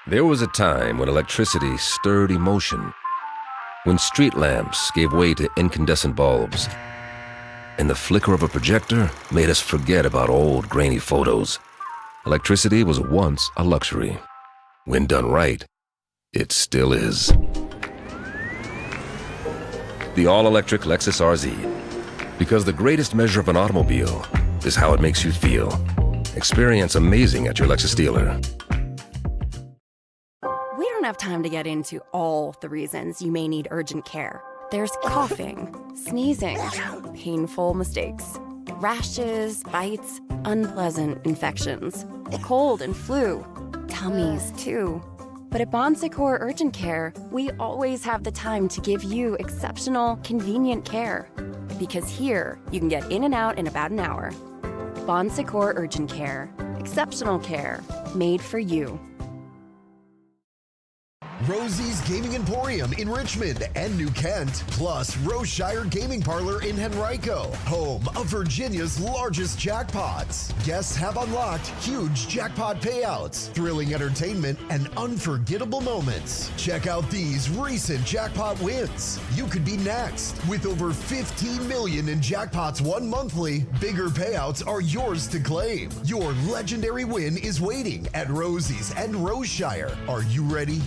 There was a time when electricity stirred emotion, when street lamps gave way to incandescent bulbs, and the flicker of a projector made us forget about old, grainy photos. Electricity was once a luxury. When done right, it still is. The all-electric Lexus RZ. Because the greatest measure of an automobile is how it makes you feel. Experience amazing at your Lexus dealer. We don't have time to get into all the reasons you may need urgent care. There's coughing, sneezing, painful mistakes, rashes, bites, unpleasant infections, cold and flu, tummies too. But at Bon Secours Urgent Care, we always have the time to give you exceptional, convenient care. Because here, you can get in and out in about an hour. Bon Secours Urgent Care. Exceptional care. Made for you. Rosie's Gaming Emporium in Richmond and New Kent, plus Roseshire Gaming Parlor in Henrico, home of Virginia's largest jackpots. Guests have unlocked huge jackpot payouts, thrilling entertainment, and unforgettable moments. Check out these recent jackpot wins. You could be next. With over 15 million in jackpots won monthly, bigger payouts are yours to claim. Your legendary win is waiting at Rosie's and Roseshire. Are you ready?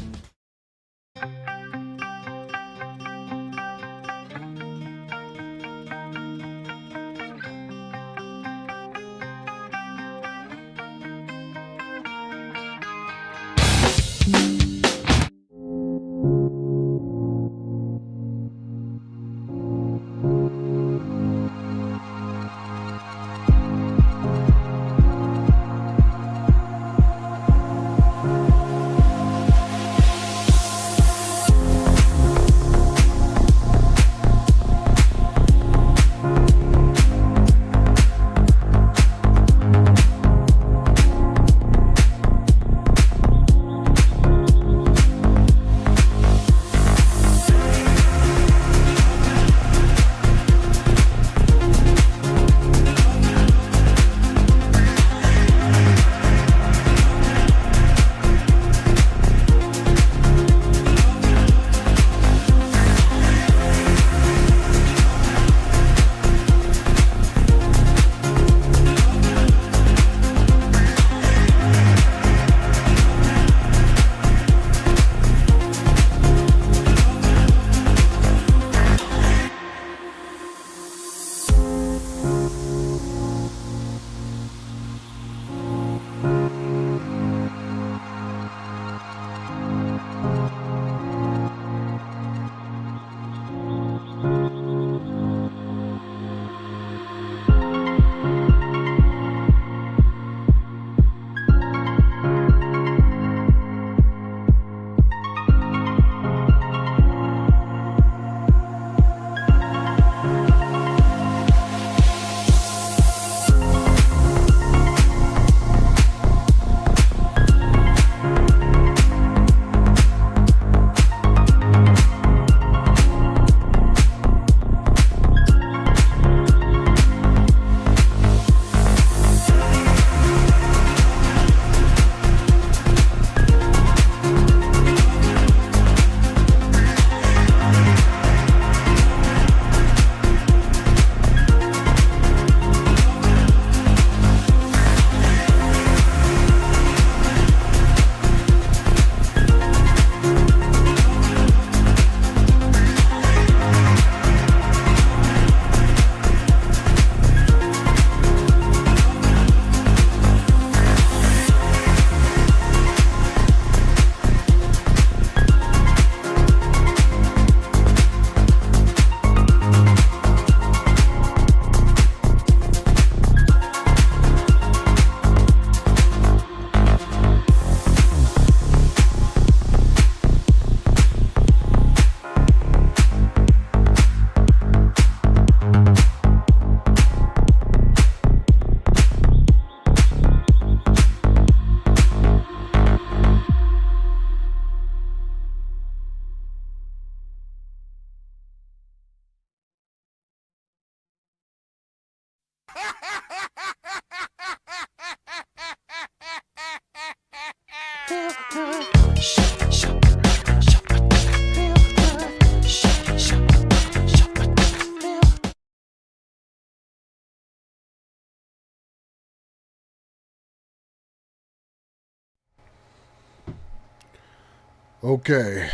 Okay,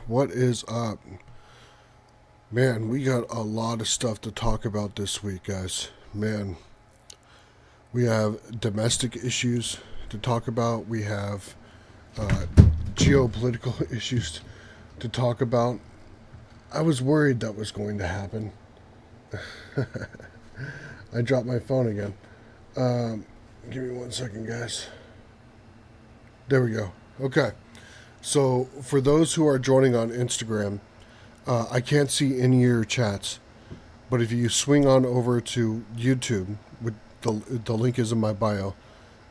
what is up? Man, we got a lot of stuff to talk about this week, guys. Man, we have domestic issues to talk about. We have geopolitical issues to talk about. I was worried that was going to happen. I dropped my phone again. Give me 1 second, guys. There we go. Okay. So, for those who are joining on Instagram, I can't see any of your chats. But if you swing on over to YouTube, with the link is in my bio,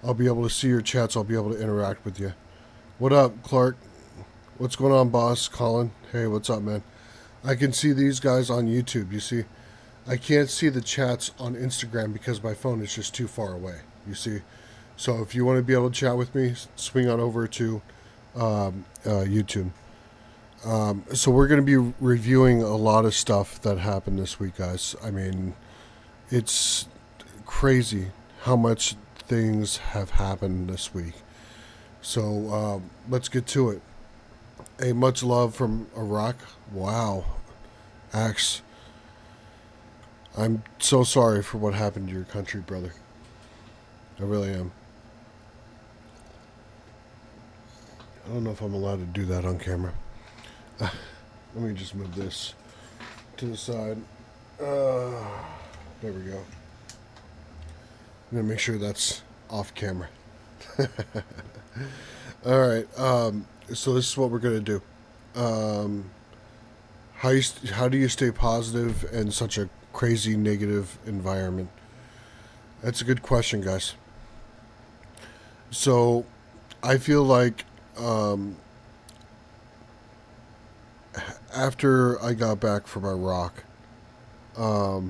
I'll be able to see your chats. I'll be able to interact with you. What up, Clark? What's going on, boss? Colin? Hey, what's up, man? I can see these guys on YouTube, you see? I can't see the chats on Instagram because my phone is just too far away, you see? So if you want to be able to chat with me, swing on over to YouTube. So we're going to be reviewing a lot of stuff that happened this week, guys. I mean, it's crazy how much things have happened this week. So let's get to it. Hey, much love from Iraq. Wow. Axe. I'm so sorry for what happened to your country, brother. I really am. I don't know if I'm allowed to do that on camera. Let me just move this to the side. There we go. I'm going to make sure that's off camera. All right. So this is what we're going to do. How do you stay positive in such a crazy negative environment? That's a good question, guys. So I feel like after I got back from Iraq, I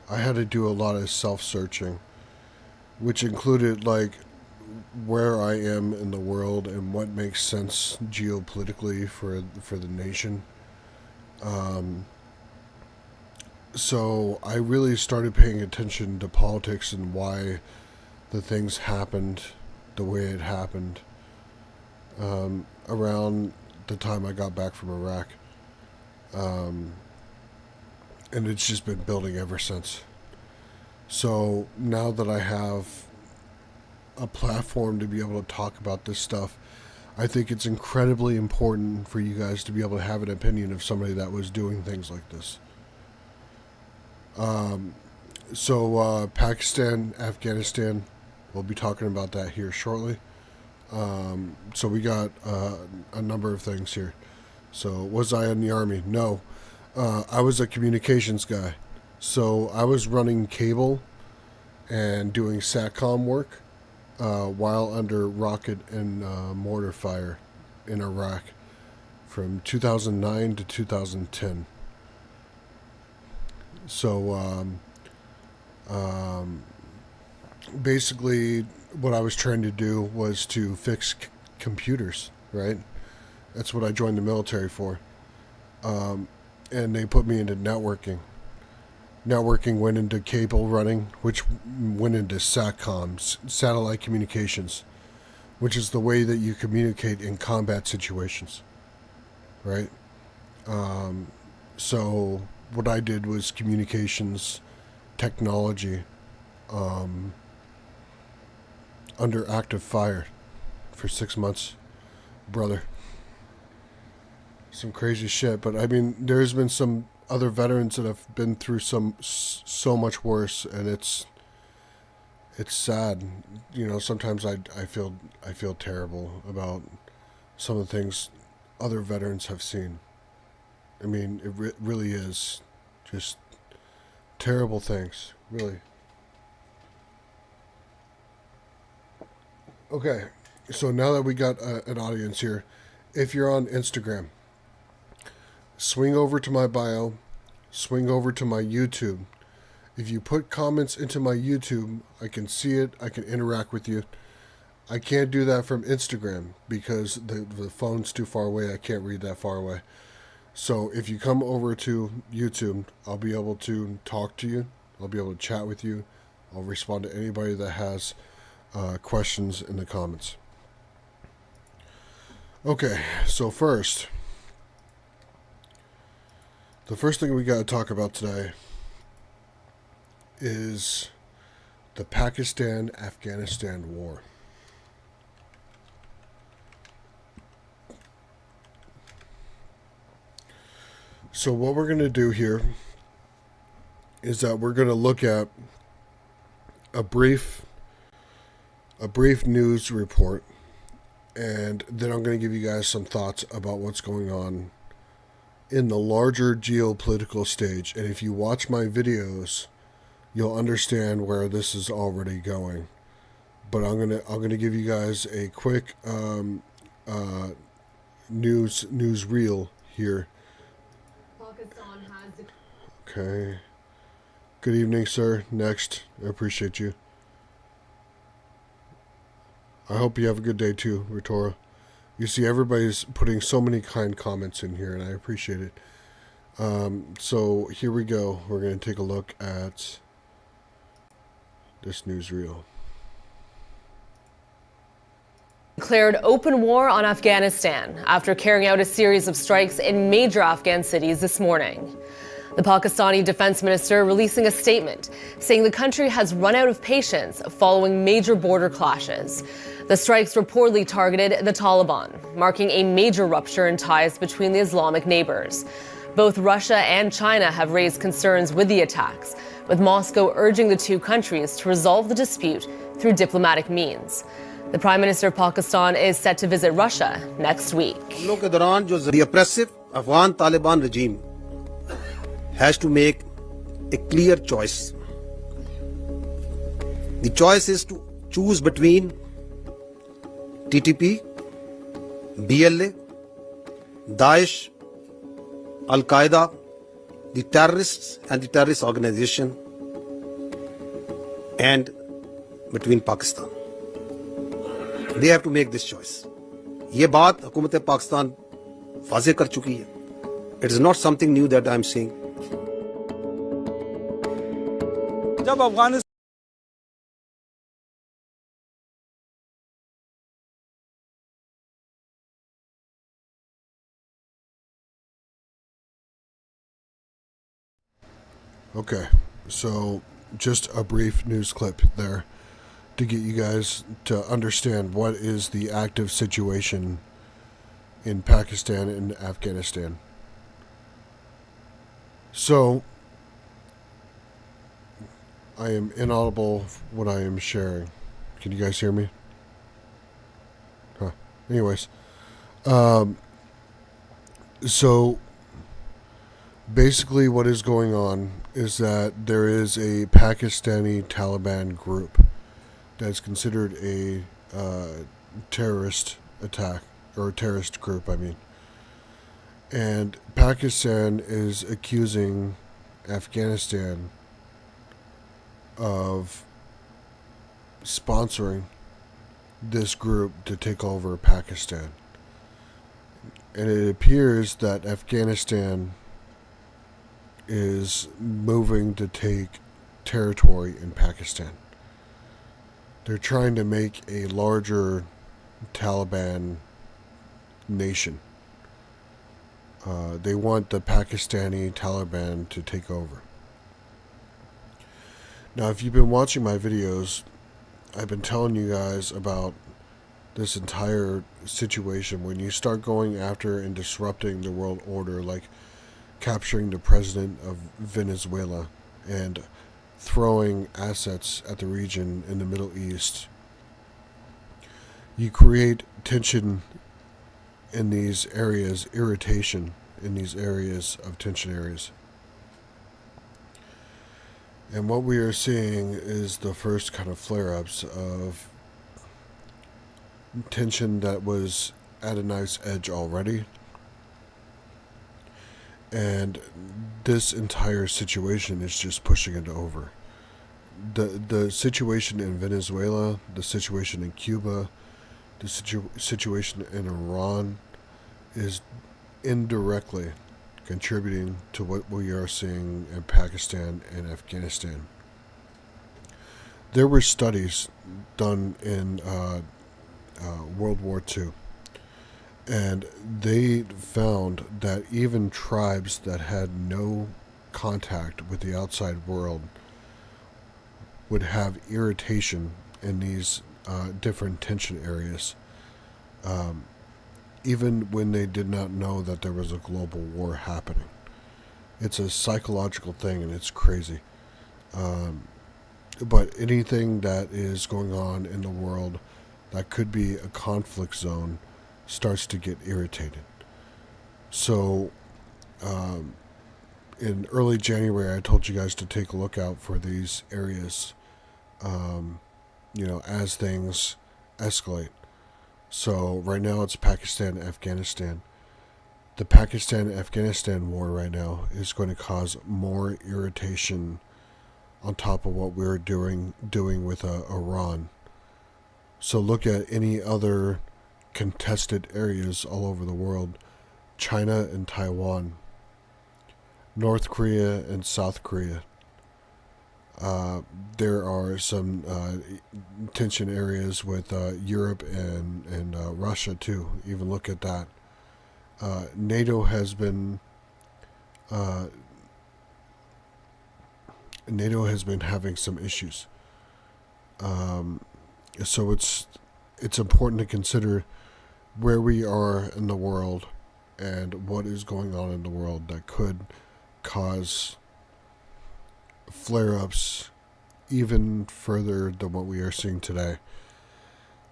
had to do a lot of self-searching, which included like where I am in the world and what makes sense geopolitically for the nation. So I really started paying attention to politics and why the things happened the way it happened around the time I got back from Iraq. And it's just been building ever since. So now that I have a platform to be able to talk about this stuff, I think it's incredibly important for you guys to be able to have an opinion of somebody that was doing things like this. So Pakistan, Afghanistan, we'll be talking about that here shortly. So we got a number of things here. So was I in the Army? No. I was a communications guy. So I was running cable and doing SATCOM work while under rocket and mortar fire in Iraq from 2009 to 2010. So basically what I was trying to do was to fix computers, right? That's what I joined the military for. And they put me into networking. Networking went into cable running, which went into SATCOM, satellite communications, which is the way that you communicate in combat situations, right? So what I did was communications technology under active fire for 6 months, brother. Some crazy shit, but I mean, there's been some other veterans that have been through so much worse, and it's sad. You know, sometimes I feel terrible about some of the things other veterans have seen. I mean, it really is just terrible things, really. Okay, so now that we got an audience here, if you're on Instagram, swing over to my bio, swing over to my YouTube. If you put comments into my YouTube, I can see it, I can interact with you. I can't do that from Instagram because the phone's too far away. I can't read that far away. So if you come over to YouTube, I'll be able to talk to you. I'll be able to chat with you. I'll respond to anybody that has questions in the comments. Okay, so the first thing we got to talk about today is the Pakistan-Afghanistan war. So what we're going to do here is that we're going to look at a brief news report, and then I'm going to give you guys some thoughts about what's going on in the larger geopolitical stage. And if you watch my videos, you'll understand where this is already going. But I'm gonna give you guys a quick news reel here. Okay. Good evening, sir. Next. I appreciate you. I hope you have a good day too, Ritora. You see, everybody's putting so many kind comments in here, and I appreciate it. So here we go. We're going to take a look at this newsreel. Declared open war on Afghanistan after carrying out a series of strikes in major Afghan cities this morning. The Pakistani defense minister releasing a statement saying the country has run out of patience following major border clashes. The strikes reportedly targeted the Taliban, marking a major rupture in ties between the Islamic neighbors. Both Russia and China have raised concerns with the attacks, with Moscow urging the two countries to resolve the dispute through diplomatic means. The Prime Minister of Pakistan is set to visit Russia next week. The oppressive Afghan Taliban regime has to make a clear choice. The choice is to choose between TTP, BLA, Daesh, Al-Qaeda, the terrorists and the terrorist organization, and between Pakistan. They have to make this choice. ये बात हुकूमत पाकिस्तान वाज़े कर चुकी है. It is not something new that I am saying. जब Afghanistan Okay, so just a brief news clip there to get you guys to understand what is the active situation in Pakistan and Afghanistan. So, I am inaudible what I am sharing. Can you guys hear me? Huh. Anyways, so basically what is going on is that there is a Pakistani Taliban group that is considered a terrorist attack, or a terrorist group, I mean. And Pakistan is accusing Afghanistan of sponsoring this group to take over Pakistan. And it appears that Afghanistan is moving to take territory in Pakistan. They're trying to make a larger Taliban nation. They want the Pakistani Taliban to take over. Now, if you've been watching my videos, I've been telling you guys about this entire situation. When you start going after and disrupting the world order, like capturing the president of Venezuela and throwing assets at the region in the Middle East, you create tension in these areas, irritation in these areas of tension areas. And what we are seeing is the first kind of flare-ups of tension that was at a nice edge already. And this entire situation is just pushing it over. The situation in Venezuela, the situation in Cuba, the situation in Iran is indirectly contributing to what we are seeing in Pakistan and Afghanistan. There were studies done in World War II, And they found that even tribes that had no contact with the outside world would have irritation in these different tension areas, even when they did not know that there was a global war happening. It's a psychological thing, and it's crazy. But anything that is going on in the world that could be a conflict zone starts to get irritated. So in early January, I told you guys to take a look out for these areas, as things escalate. So right now it's Pakistan, Afghanistan. The Pakistan-Afghanistan war right now is going to cause more irritation on top of what we're doing with Iran. So look at any other contested areas all over the world. China and Taiwan, North Korea and South Korea. There are some tension areas with Europe and Russia too. Even look at that. NATO has been having some issues. So it's important to consider where we are in the world and what is going on in the world that could cause flare-ups even further than what we are seeing today.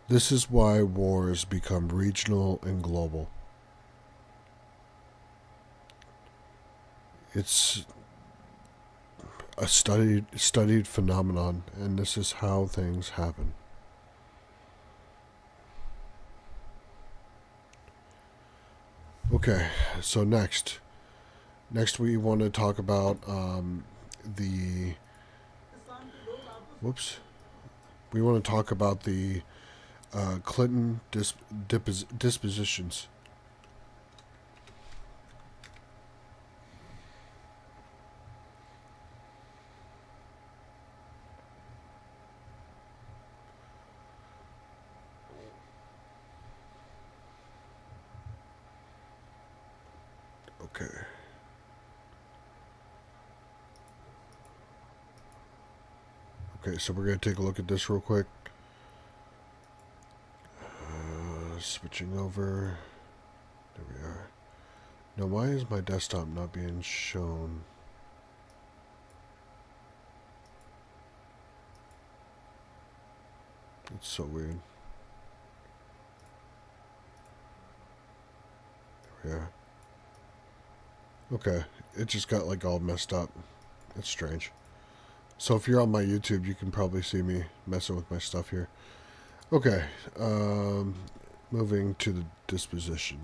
This is why wars become regional and global. It's a studied phenomenon, and this is how things happen. Okay, so next we want to talk about the Clinton dispositions. Okay. Okay, so we're going to take a look at this real quick. Switching over. There we are. Now, why is my desktop not being shown? It's so weird. There we are. Okay, it just got like all messed up. It's strange. So if you're on my YouTube, you can probably see me messing with my stuff here. Okay, moving to the disposition.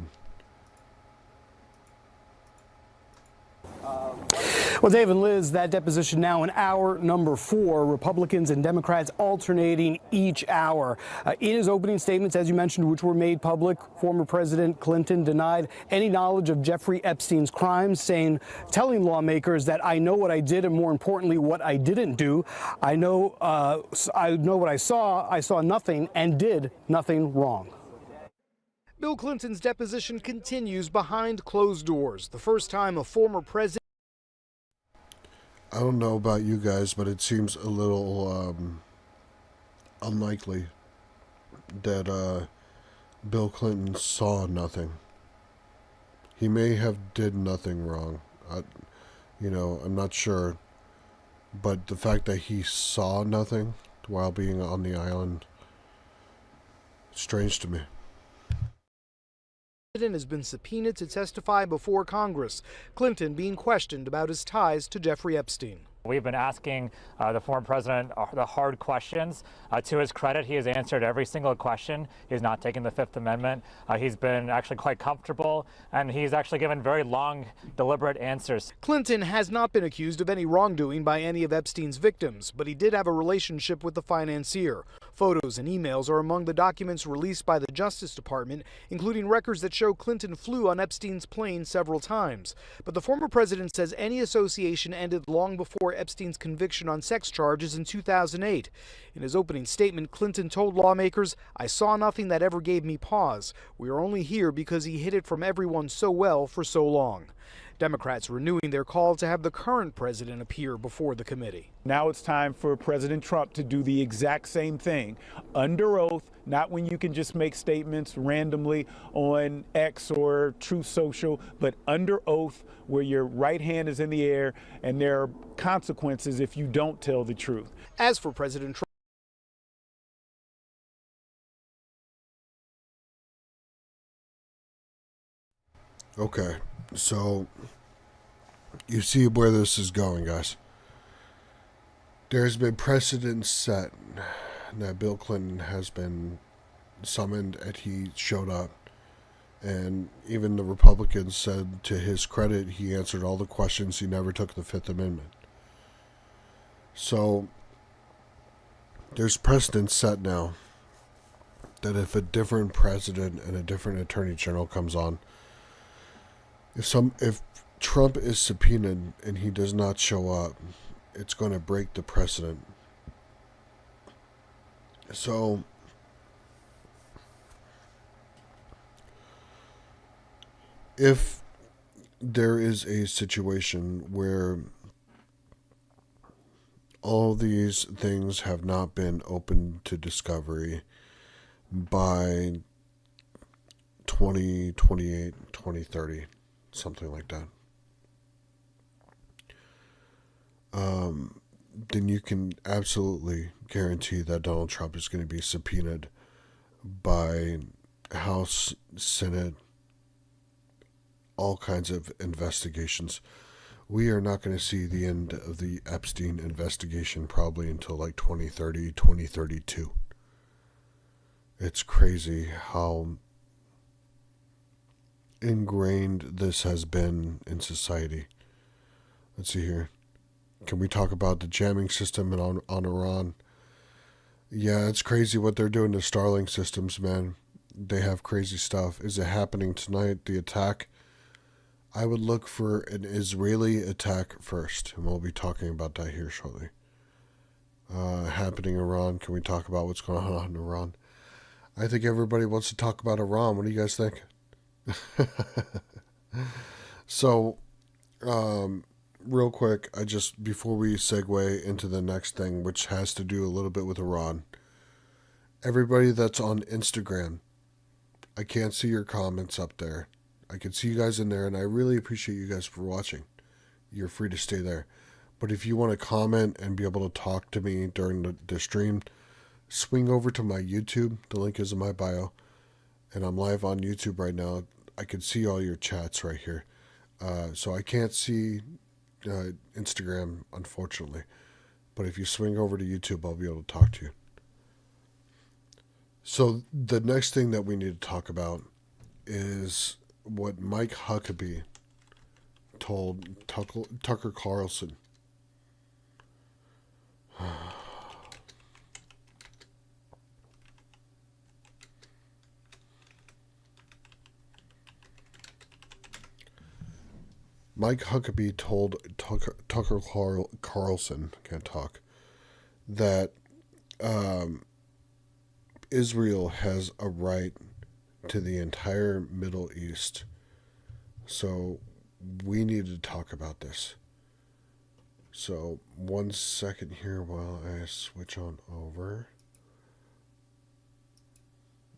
Well, Dave and Liz, that deposition now in hour number 4, Republicans and Democrats alternating each hour. In his opening statements, as you mentioned, which were made public, former President Clinton denied any knowledge of Jeffrey Epstein's crimes, telling lawmakers that I know what I did and, more importantly, what I didn't do. I know what I saw nothing and did nothing wrong. Bill Clinton's deposition continues behind closed doors. The first time a former president. I don't know about you guys, but it seems a little unlikely that Bill Clinton saw nothing. He may have did nothing wrong. I'm not sure. But the fact that he saw nothing while being on the island, strange to me. The president has been subpoenaed to testify before Congress. Clinton being questioned about his ties to Jeffrey Epstein. We've been asking the former president the hard questions. To his credit, he has answered every single question. He's not taken the Fifth Amendment. He's been actually quite comfortable, and he's actually given very long, deliberate answers. Clinton has not been accused of any wrongdoing by any of Epstein's victims, but he did have a relationship with the financier. Photos and emails are among the documents released by the Justice Department, including records that show Clinton flew on Epstein's plane several times. But the former president says any association ended long before Epstein's conviction on sex charges in 2008. In his opening statement, Clinton told lawmakers, "I saw nothing that ever gave me pause. We are only here because he hid it from everyone so well for so long." Democrats renewing their call to have the current president appear before the committee. Now it's time for President Trump to do the exact same thing, under oath, not when you can just make statements randomly on X or Truth Social, but under oath where your right hand is in the air and there are consequences if you don't tell the truth. As for President Trump, Okay, so you see where this is going, guys. There's been precedent set that Bill Clinton has been summoned and he showed up. And even the Republicans said, to his credit, he answered all the questions. He never took the Fifth Amendment. So there's precedent set now that if a different president and a different attorney general comes on, if Trump is subpoenaed and he does not show up, it's going to break the precedent. So if there is a situation where all these things have not been open to discovery by 2028, 2030, something like that, then you can absolutely guarantee that Donald Trump is going to be subpoenaed by House, Senate, all kinds of investigations. We are not going to see the end of the Epstein investigation probably until like 2030, 2032. It's crazy how ingrained this has been in society. Let's see here. Can we talk about the jamming system on Iran? Yeah, it's crazy what they're doing to Starlink systems, man. They have crazy stuff. Is it happening tonight, the attack? I would look for an Israeli attack first, and we'll be talking about that here shortly. Happening in Iran. Can we talk about what's going on in Iran? I think everybody wants to talk about Iran. What do you guys think? So, real quick, before we segue into the next thing, which has to do a little bit with Iran, everybody that's on Instagram, I can't see your comments up there. I can see you guys in there, and I really appreciate you guys for watching. You're free to stay there. But if you want to comment and be able to talk to me during the stream, swing over to my YouTube. The link is in my bio. And I'm live on YouTube right now. I can see all your chats right here. So I can't see Instagram, unfortunately. But if you swing over to YouTube, I'll be able to talk to you. So the next thing that we need to talk about is what Mike Huckabee told Tucker Carlson. Mike Huckabee told Tucker Carlson, can't talk, that Israel has a right to the entire Middle East. So we need to talk about this. So 1 second here while I switch on over.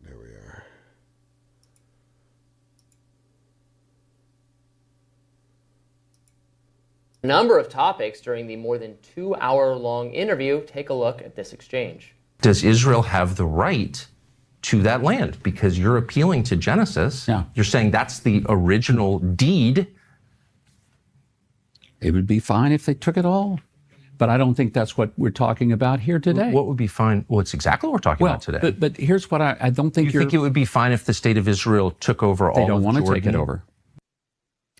There we are. A number of topics during the more than 2-hour-long interview. Take a look at this exchange. Does Israel have the right to that land? Because you're appealing to Genesis. Yeah. You're saying that's the original deed. It would be fine if they took it all. But I don't think that's what we're talking about here today. What would be fine? Well, it's exactly what we're talking about today. But here's what I don't think you think it would be fine if the state of Israel took over all of Jordan? They don't want to take it over.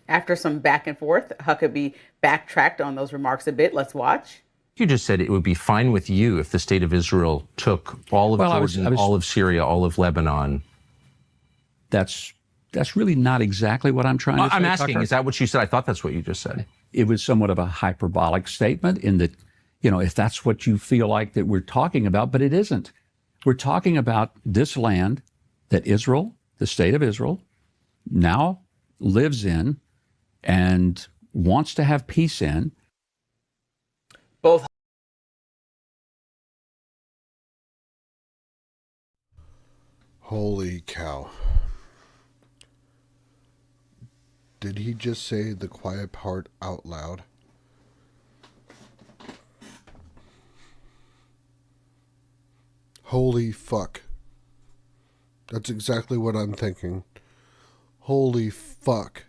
After some back and forth, Huckabee backtracked on those remarks a bit. Let's watch. You just said it would be fine with you if the state of Israel took all of Jordan, all of Syria, all of Lebanon. That's really not exactly what I'm trying to say. I'm asking, Tucker. is that what you said? I thought that's what you just said. it was somewhat of a hyperbolic statement in that, if that's what you feel like that we're talking about, but it isn't. We're talking about this land that Israel, the state of Israel, now lives in and wants to have peace in. Both. Holy cow. Did he just say the quiet part out loud? Holy fuck. That's exactly what I'm thinking. Holy fuck.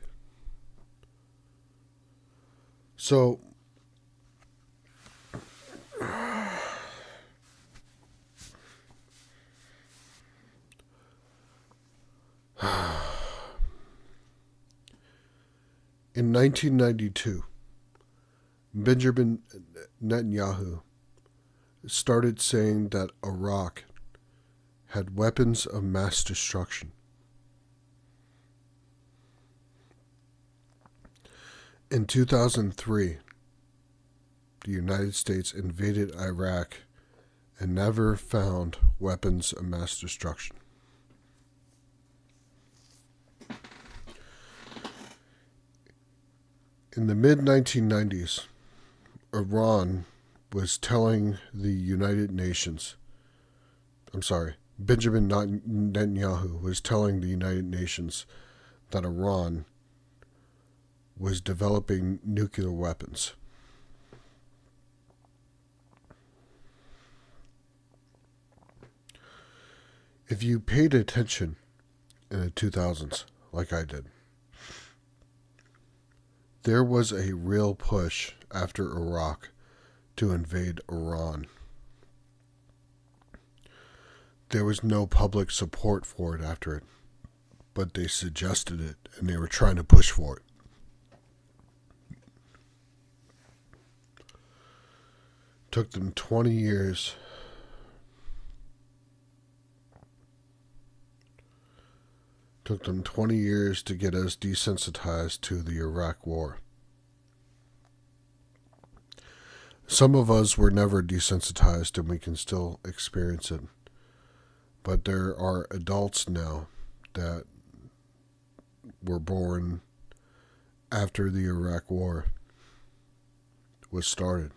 So, in 1992, Benjamin Netanyahu started saying that Iraq had weapons of mass destruction. In 2003, the United States invaded Iraq and never found weapons of mass destruction. In the mid-1990s, Iran was telling the United Nations, Benjamin Netanyahu was telling the United Nations that Iran was developing nuclear weapons. If you paid attention in the 2000s, like I did, there was a real push after Iraq to invade Iran. There was no public support for it after it, but they suggested it and they were trying to push for it. Took them 20 years to get us desensitized to the Iraq War. Some of us were never desensitized and we can still experience it. But there are adults now that were born after the Iraq War was started.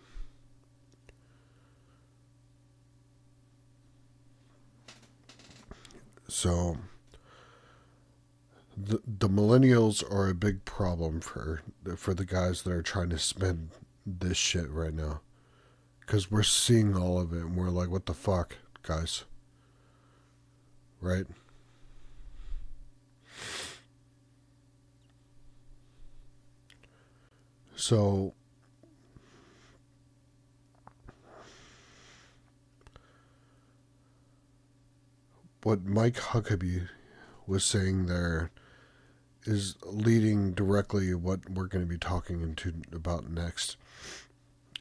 So the millennials are a big problem for the guys that are trying to spend this shit right now, because we're seeing all of it and we're like, what the fuck, guys, right? So what Mike Huckabee was saying there is leading directly what we're going to be talking about next,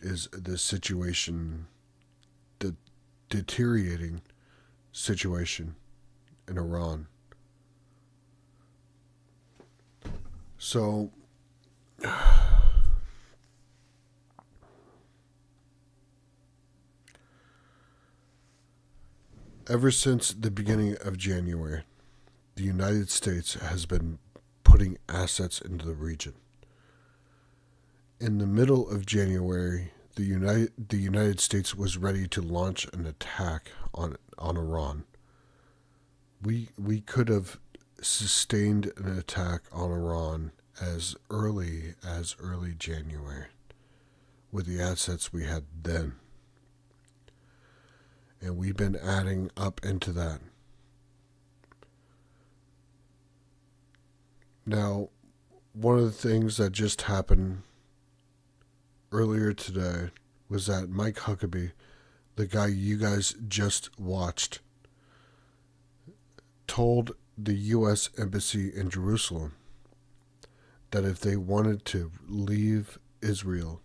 is the situation, the deteriorating situation in Iran. So ever since the beginning of January, the United States has been putting assets into the region. In the middle of January, the United States was ready to launch an attack on Iran. We could have sustained an attack on Iran as early January with the assets we had then. And we've been adding up into that. Now, one of the things that just happened earlier today was that Mike Huckabee, the guy you guys just watched, told the U.S. Embassy in Jerusalem that if they wanted to leave Israel,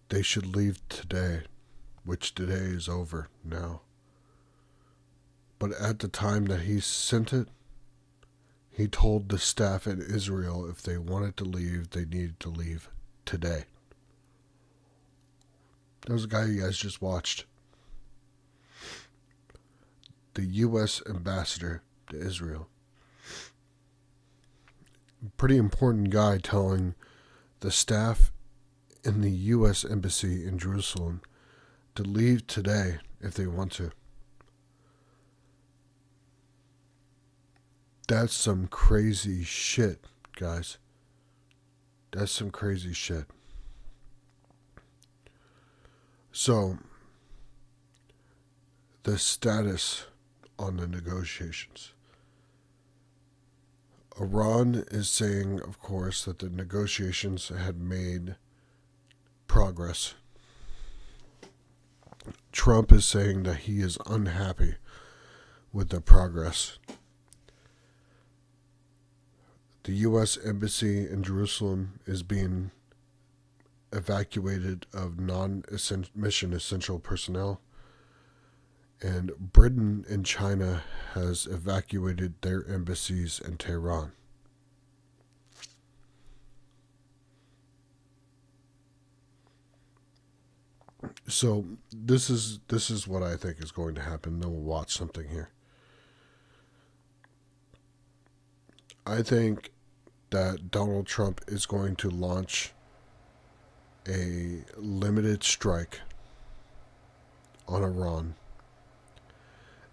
they should leave today, which today is over now. But at the time that he sent it, he told the staff in Israel if they wanted to leave, they needed to leave today. That was a guy you guys just watched. The U.S. ambassador to Israel. Pretty important guy telling the staff in the U.S. embassy in Jerusalem to leave today if they want to. That's some crazy shit, guys. That's some crazy shit. So, the status on the negotiations. Iran is saying, of course, that the negotiations had made progress. Trump is saying that he is unhappy with the progress. The U.S. Embassy in Jerusalem is being evacuated of non-mission essential personnel. And Britain and China has evacuated their embassies in Tehran. So this is what I think is going to happen. Then we'll watch something here. I think that Donald Trump is going to launch a limited strike on Iran.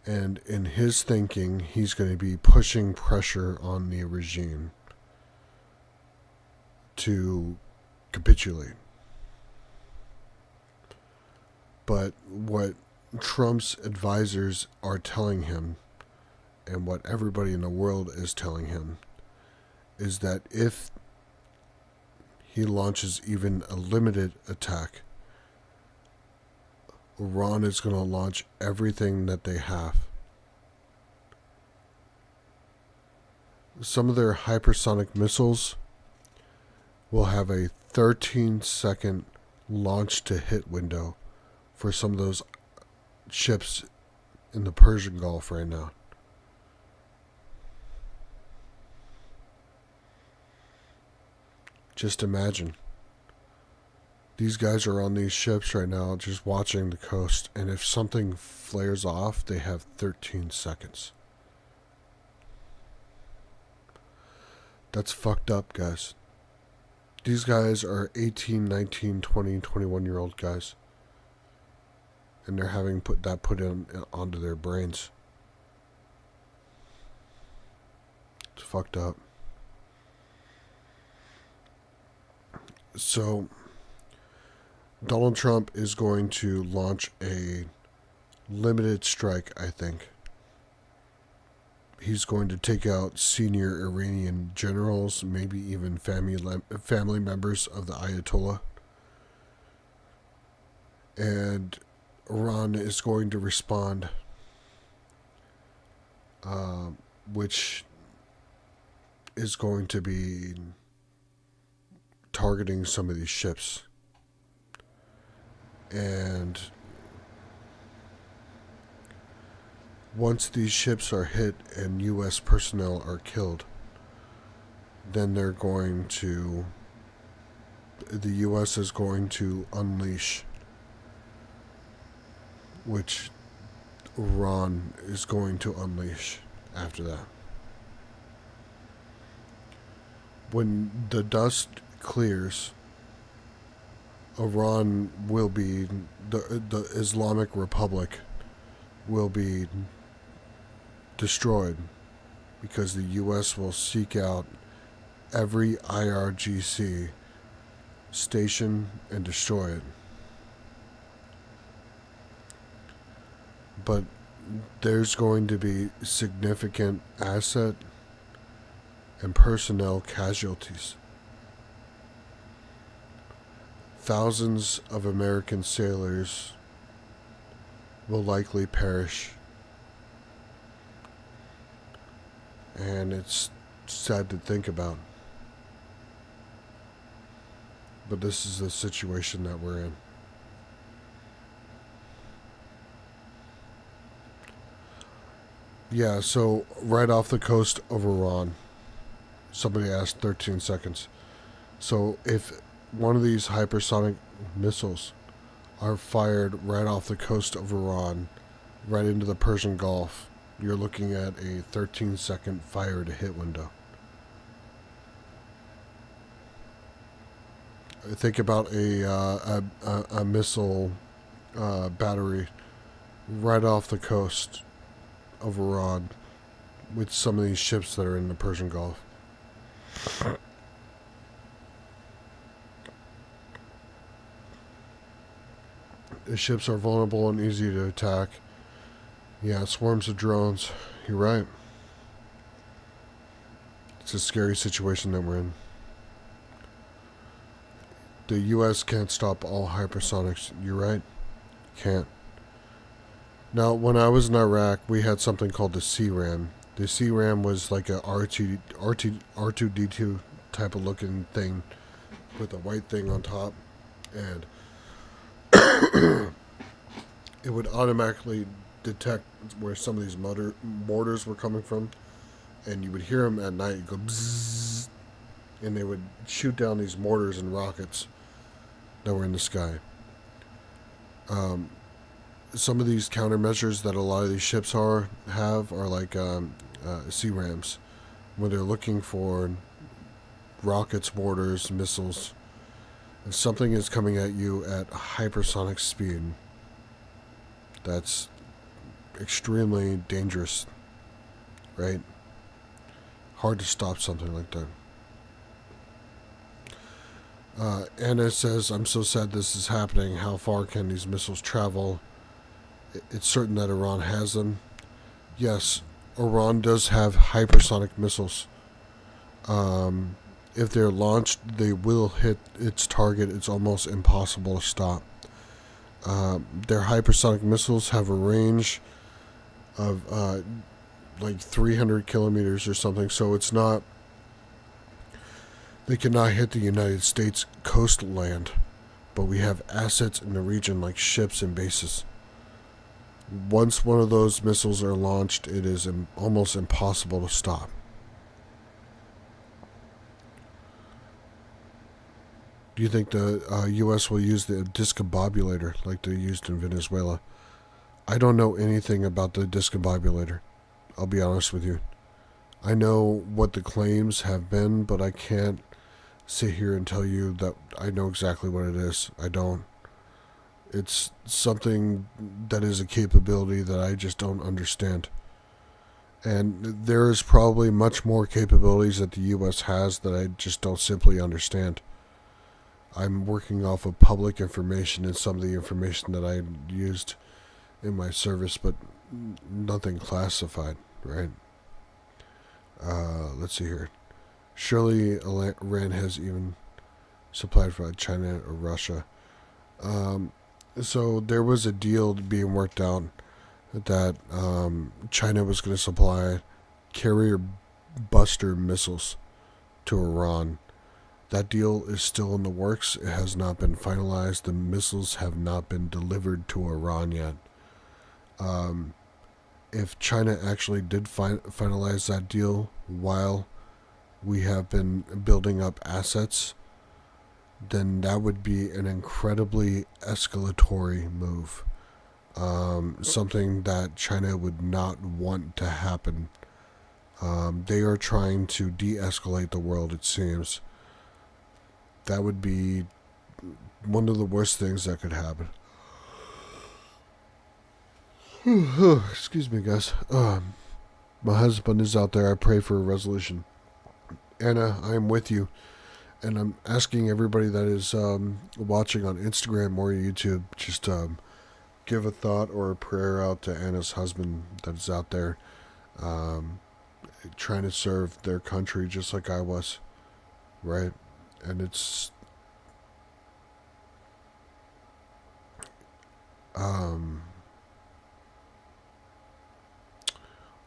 And in his thinking, he's going to be pushing pressure on the regime to capitulate. But what Trump's advisors are telling him, and what everybody in the world is telling him, is that if he launches even a limited attack, Iran is going to launch everything that they have. Some of their hypersonic missiles will have a 13-second launch to hit window for some of those ships in the Persian Gulf right now. Just imagine. These guys are on these ships right now just watching the coast, and if something flares off, they have 13 seconds. That's fucked up, guys. These guys are 18, 19, 20, 21-year-old guys. And they're having put onto their brains. It's fucked up. So Donald Trump is going to launch a limited strike, I think. He's going to take out senior Iranian generals, maybe even family members of the Ayatollah. And Iran is going to respond, which is going to be targeting some of these ships. And once these ships are hit and U.S. personnel are killed, then the U.S. is going to unleash, which Iran is going to unleash after that. When the dust clears, Iran will be, the Islamic Republic will be destroyed, because the U.S. will seek out every IRGC station and destroy it. But there's going to be significant asset and personnel casualties. Thousands of American sailors will likely perish. And it's sad to think about. But this is the situation that we're in. Yeah, so right off the coast of Iran, somebody asked 13 seconds. So if one of these hypersonic missiles are fired right off the coast of Iran, right into the Persian Gulf, you're looking at a 13-second fire to hit window. Think about a missile battery right off the coast of Iran with some of these ships that are in the Persian Gulf. The ships are vulnerable and easy to attack. Yeah, swarms of drones. You're right. It's a scary situation that we're in. The U.S. can't stop all hypersonics. You're right. Can't. Now, when I was in Iraq, we had something called the CRAM. The CRAM was like a R2D2 type of looking thing with a white thing on top. And it would automatically detect where some of these mortars were coming from. And you would hear them at night go bzzz. And they would shoot down these mortars and rockets that were in the sky. Some of these countermeasures that a lot of these ships have are like CRAMs, where they're looking for rockets, mortars, missiles. If something is coming at you at hypersonic speed, that's extremely dangerous, right? Hard to stop something like that. Anna says, I'm so sad this is happening. How far can these missiles travel? It's certain that Iran has them. Yes, Iran does have hypersonic missiles. If they're launched, they will hit its target. It's almost impossible to stop. Their hypersonic missiles have a range of like 300 kilometers or something, so it's not... They cannot hit the United States coastland, but we have assets in the region like ships and bases. Once one of those missiles are launched, it is almost impossible to stop. Do you think the U.S. will use the discombobulator like they used in Venezuela? I don't know anything about the discombobulator. I'll be honest with you. I know what the claims have been, but I can't sit here and tell you that I know exactly what it is. I don't. It's something that is a capability that I just don't understand. And there is probably much more capabilities that the U.S. has that I just don't simply understand. I'm working off of public information and some of the information that I used in my service, but nothing classified, right? Let's see here. Surely Iran has even supplied for China or Russia. So there was a deal being worked out that China was going to supply carrier buster missiles to Iran. That deal is still in the works. It has not been finalized. The missiles have not been delivered to Iran yet. If China actually did finalize that deal while we have been building up assets, then that would be an incredibly escalatory move. Something that China would not want to happen. They are trying to de-escalate the world, it seems. That would be one of the worst things that could happen. Excuse me, guys. My husband is out there. I pray for a resolution. Anna, I am with you. And I'm asking everybody that is watching on Instagram or YouTube, just give a thought or a prayer out to Anna's husband that is out there trying to serve their country just like I was, right? And it's I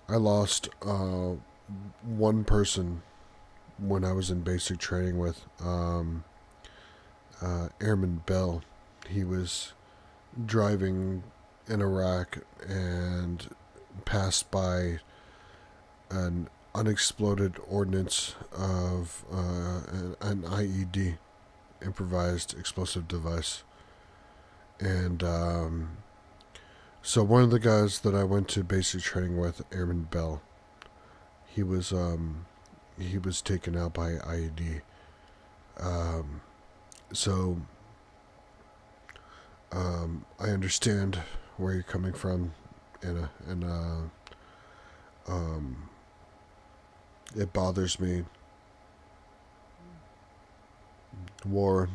lost one person when I was in basic training with Airman Bell. He was driving in Iraq and passed by an unexploded ordnance of an IED improvised explosive device. And so one of the guys that I went to basic training with, Airman Bell, he was taken out by IED. So I understand where you're coming from, Anna, and it bothers me. War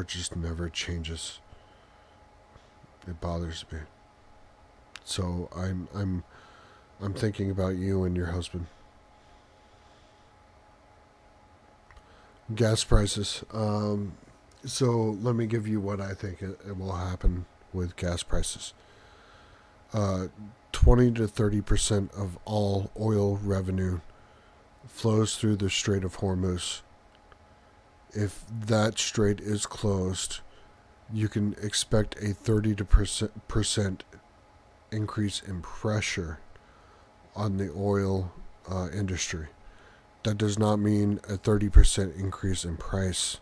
just never changes. It bothers me. So I'm thinking about you and your husband. Gas prices. So let me give you what I think it will happen with gas prices. 20 to 30% of all oil revenue flows through the Strait of Hormuz. If that strait is closed, you can expect a 30% increase in pressure on the oil industry. That does not mean a 30% increase in price.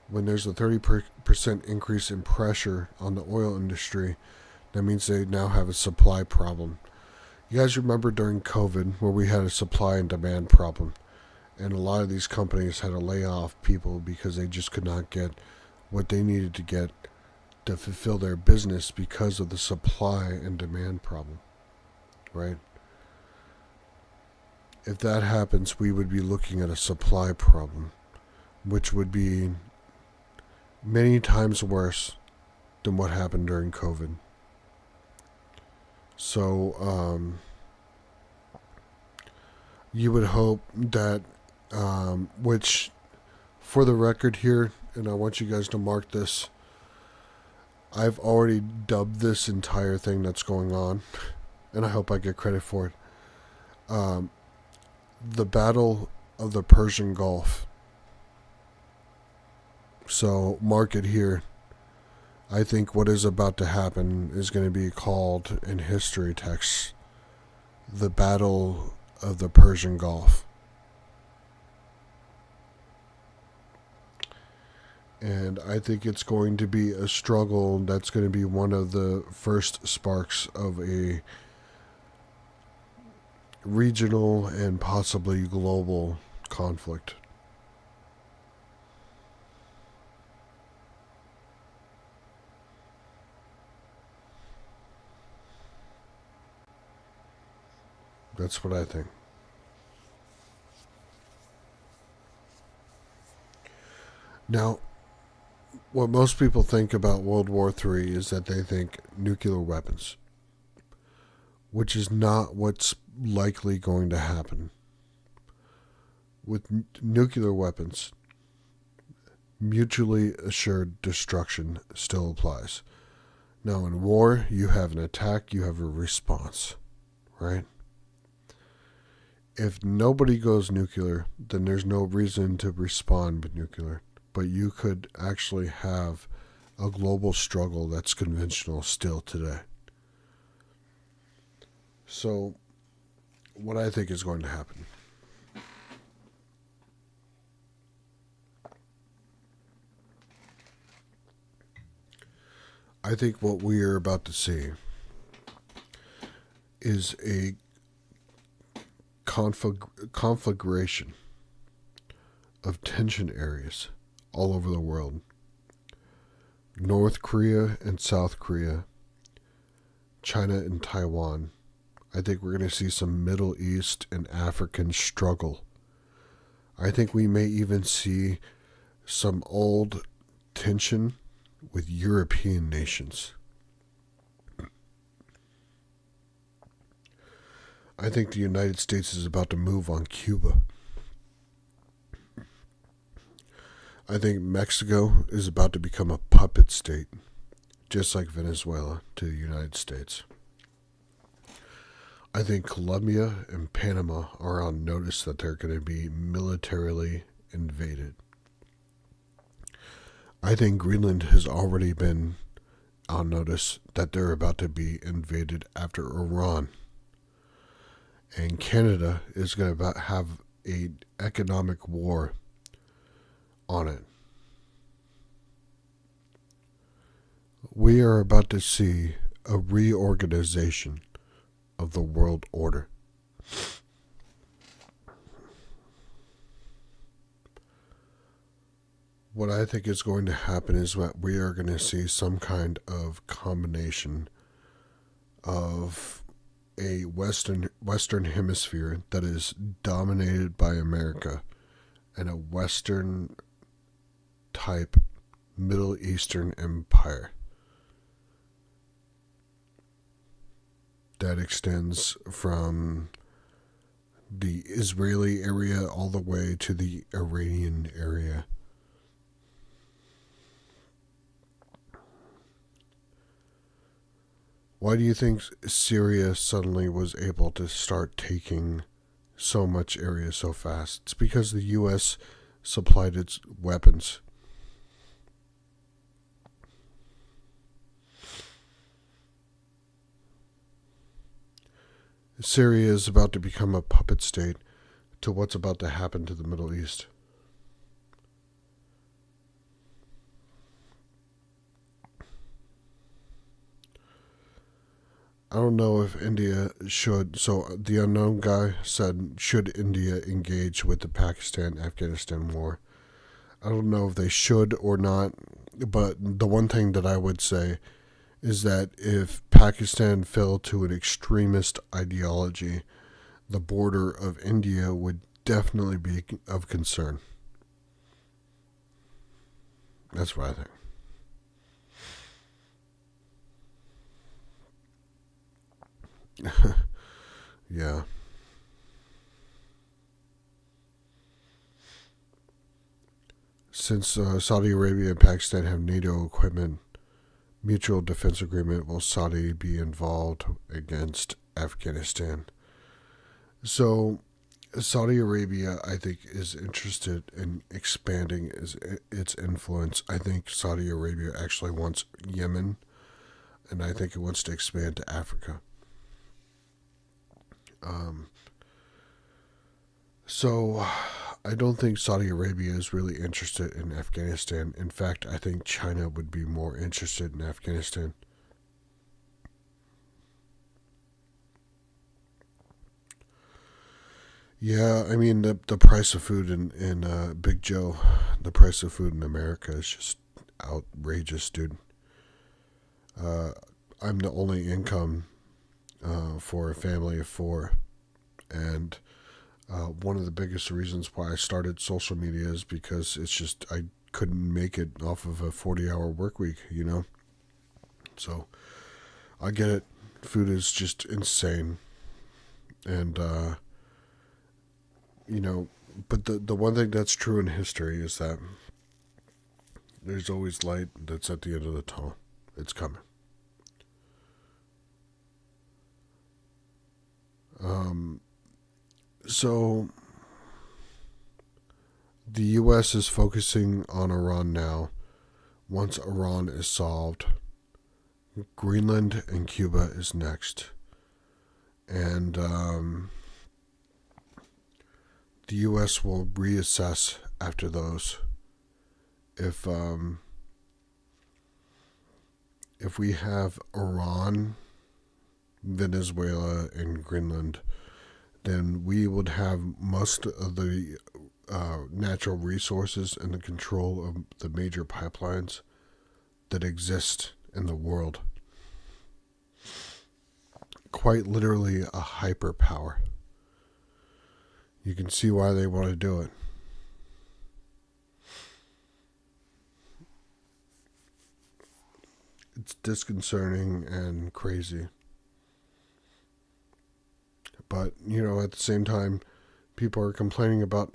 When there's a 30% increase in pressure on the oil industry, that means they now have a supply problem. You guys remember during COVID where we had a supply and demand problem, and a lot of these companies had to lay off people because they just could not get what they needed to get to fulfill their business because of the supply and demand problem, right? If that happens, we would be looking at a supply problem, which would be many times worse than what happened during COVID. So, you would hope that, which, for the record here, and I want you guys to mark this, I've already dubbed this entire thing that's going on, and I hope I get credit for it. The Battle of the Persian Gulf. So mark it here. I think what is about to happen is going to be called in history texts the Battle of the Persian Gulf. And I think it's going to be a struggle that's going to be one of the first sparks of a regional and possibly global conflict. That's what I think. Now, what most people think about World War III is that they think nuclear weapons, which is not what's likely going to happen. With nuclear weapons, mutually assured destruction still applies. Now, in war, you have an attack, you have a response, right? If nobody goes nuclear, then there's no reason to respond with nuclear. But you could actually have a global struggle that's conventional still today. So, what I think is going to happen. I think what we are about to see is a conflagration of tension areas all over the world. North Korea and South Korea, China and Taiwan. I think we're going to see some Middle East and African struggle. I think we may even see some old tension with European nations. I think the United States is about to move on Cuba. I think Mexico is about to become a puppet state, just like Venezuela to the United States. I think Colombia and Panama are on notice that they're going to be militarily invaded. I think Greenland has already been on notice that they're about to be invaded after Iran. And Canada is going to have an economic war on it. We are about to see a reorganization of the world order. What I think is going to happen is that we are going to see some kind of combination of a Western hemisphere that is dominated by America and a Western type Middle Eastern empire that extends from the Israeli area all the way to the Iranian area. Why do you think Syria suddenly was able to start taking so much area so fast? It's because the U.S. supplied its weapons. Syria is about to become a puppet state to what's about to happen to the Middle East. I don't know if India should, so the unknown guy said, should India engage with the Pakistan-Afghanistan war? I don't know if they should or not, but the one thing that I would say is that if Pakistan fell to an extremist ideology, the border of India would definitely be of concern. That's what I think. Yeah. Since Saudi Arabia and Pakistan have NATO equipment, mutual defense agreement, will Saudi be involved against Afghanistan? So Saudi Arabia, I think, is interested in expanding its influence. I think Saudi Arabia actually wants Yemen, and I think it wants to expand to Africa. So I don't think Saudi Arabia is really interested in Afghanistan. In fact, I think China would be more interested in Afghanistan. Yeah, I mean, the price of food in Big Joe, the price of food in America is just outrageous, dude. I'm the only income for a family of four, and one of the biggest reasons why I started social media is because it's just I couldn't make it off of a 40-hour work week, you know? So I get it. Food is just insane. And, you know, but the one thing that's true in history is that there's always light that's at the end of the tunnel. It's coming. So the U.S. is focusing on Iran now. Once Iran is solved, Greenland and Cuba is next. And the U.S. will reassess after those. If we have Iran, Venezuela, and Greenland, then we would have most of the natural resources and the control of the major pipelines that exist in the world. Quite literally a hyperpower. You can see why they want to do it. It's disconcerting and crazy. But, you know, at the same time, people are complaining about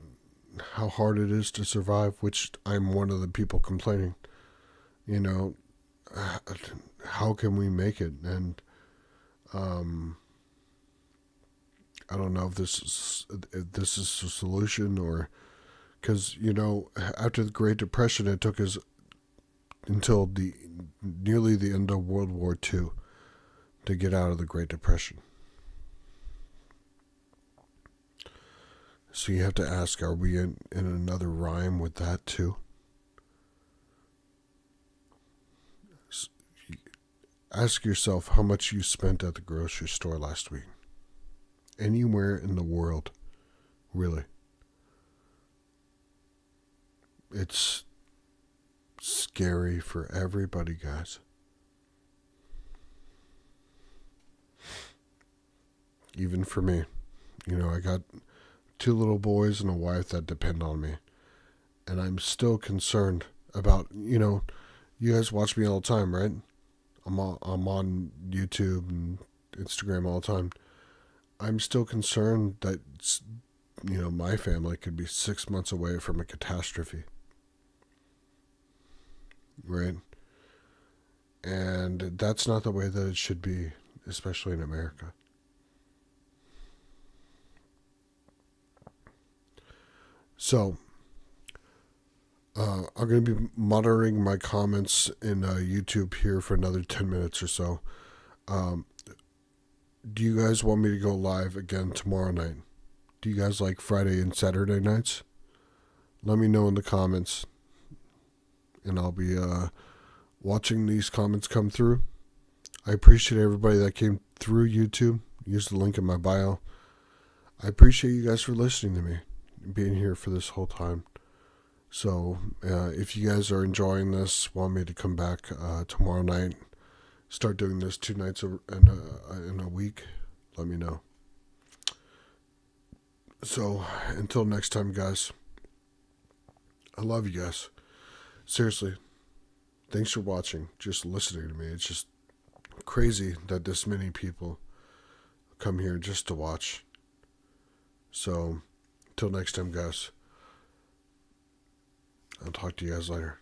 how hard it is to survive, which I'm one of the people complaining. You know, how can we make it? And I don't know if this is a solution, or because, you know, after the Great Depression, it took us until nearly the end of World War II to get out of the Great Depression. So you have to ask, are we in another rhyme with that too? Ask yourself how much you spent at the grocery store last week. Anywhere in the world, really. It's scary for everybody, guys. Even for me. You know, I got 2 little boys and a wife that depend on me. And I'm still concerned about, you know, you guys watch me all the time, right? I'm on YouTube and Instagram all the time. I'm still concerned that, you know, my family could be 6 months away from a catastrophe. Right? And that's not the way that it should be, especially in America. So, I'm going to be monitoring my comments in YouTube here for another 10 minutes or so. Do you guys want me to go live again tomorrow night? Do you guys like Friday and Saturday nights? Let me know in the comments. And I'll be watching these comments come through. I appreciate everybody that came through YouTube. Use the link in my bio. I appreciate you guys for listening to me, being here for this whole time. So if you guys are enjoying this, want me to come back tomorrow night, start doing this 2 nights in a week, let me know. So until next time, guys, I love you guys. Seriously, thanks for watching, just listening to me. It's just crazy that this many people come here just to watch. So until next time, guys, I'll talk to you guys later.